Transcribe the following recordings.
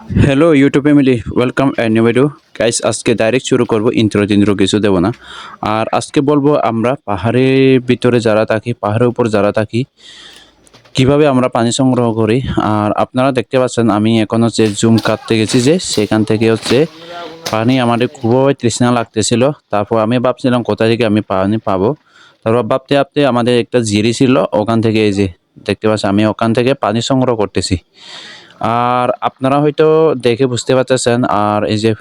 Hello YouTube family, welcome new video. Guys, আজকে direct শুরু করব, ইন্ট্রো কিছু দেব না। আর আজকে বলবো আমরা পাহাড়ের ভিতরে যারা থাকি, পাহাড়ের উপর যারা থাকি, কিভাবে আমরা পানি সংগ্রহ করি। আর আপনারা দেখতে পাচ্ছেন আমি এখন হচ্ছে জুম কাটতে গেছি, যে সেখান থেকে হচ্ছে পানি আমাদের খুবই তৃষ্ণা লাগতেছিল। তারপর আমি ভাবছিলাম কোথা থেকে আমি পানি পাবো। তারপর ভাবতে ভাবতে আমাদের একটা জিরি ছিল, ওখান থেকে এই যে দেখতে পাচ্ছেন আমি ওখান থেকে পানি সংগ্রহ করতেছি। আর আপনারা হয়তো দেখে বুঝতে পারতেছেন, আর এই যে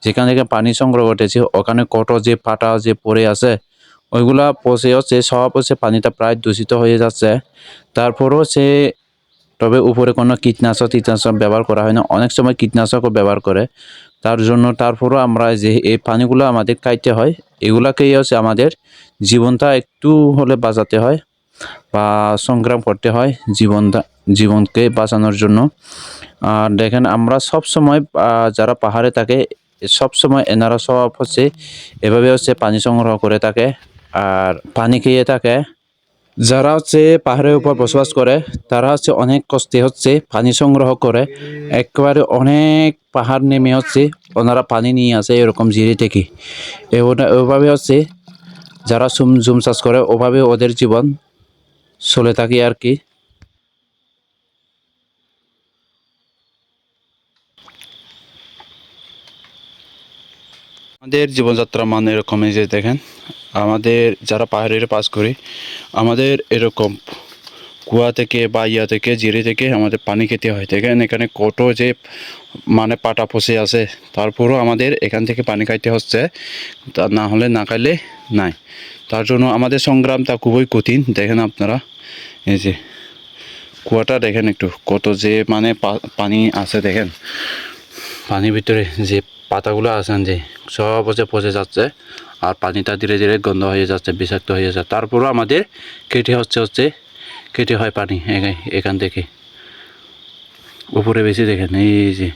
যেখান থেকে পানি সংগ্রহ করতেছি ওখানে কত যে পাটা যে পড়ে আছে, ওইগুলা পচে হচ্ছে, সব হচ্ছে পানিটা প্রায় দূষিত হয়ে যাচ্ছে। তারপরও সে তবে উপরে কোনো কীটনাশক ব্যবহার করা হয় না, অনেক সময় কীটনাশকও ব্যবহার করে। তার জন্য তারপরও আমরা যে এই পানিগুলো আমাদের খাইতে হয়, এগুলাকেই হচ্ছে আমাদের জীবনটা একটু হলে বাঁচাতে হয় বা সংগ্রাম করতে হয় জীবনকে বাঁচানোর জন্য। আর দেখেন আমরা সব সময় যারা পাহাড়ে থাকে, সব সময় এনারা সব হচ্ছে এভাবে হচ্ছে পানি সংগ্রহ করে থাকে আর পানি খেয়ে থাকে। যারা হচ্ছে পাহাড়ের উপর বসবাস করে তারা হচ্ছে অনেক কষ্টে হচ্ছে পানি সংগ্রহ করে, একেবারে অনেক পাহাড় নেমে হচ্ছে ওনারা পানি নিয়ে আসে এরকম জিরি থেকে। ওইভাবে হচ্ছে যারা জুম চাষ করে, ওভাবে ওদের জীবন চলে থাকে আর কি। আমাদের জীবনযাত্রা মান এরকম, এই যে দেখেন আমাদের যারা পাহাড়ের পাস করি, আমাদের এরকম কুয়া থেকে বা ইয়া থেকে জিরে থেকে আমাদের পানি খেতে হয়। দেখেন এখানে কত যে মানে পাটা পচে আছে, তারপরও আমাদের এখান থেকে পানি খাইতে হচ্ছে, তা না হলে না খাইলে নাই। তার জন্য আমাদের সংগ্রামটা খুবই কঠিন। দেখেন আপনারা এই যে কুয়াটা দেখেন একটু, কত যে মানে পানি আছে। দেখেন পানির ভিতরে যে পাতাগুলো আছেন যে সব হচ্ছে পচে যাচ্ছে, আর পানিটা ধীরে ধীরে গন্ধ হয়ে যাচ্ছে, বিষাক্ত হয়ে যাচ্ছে। তারপরও আমাদের কেটে হয় পানি এখান থেকে উপরে বেশি। দেখেন এই যে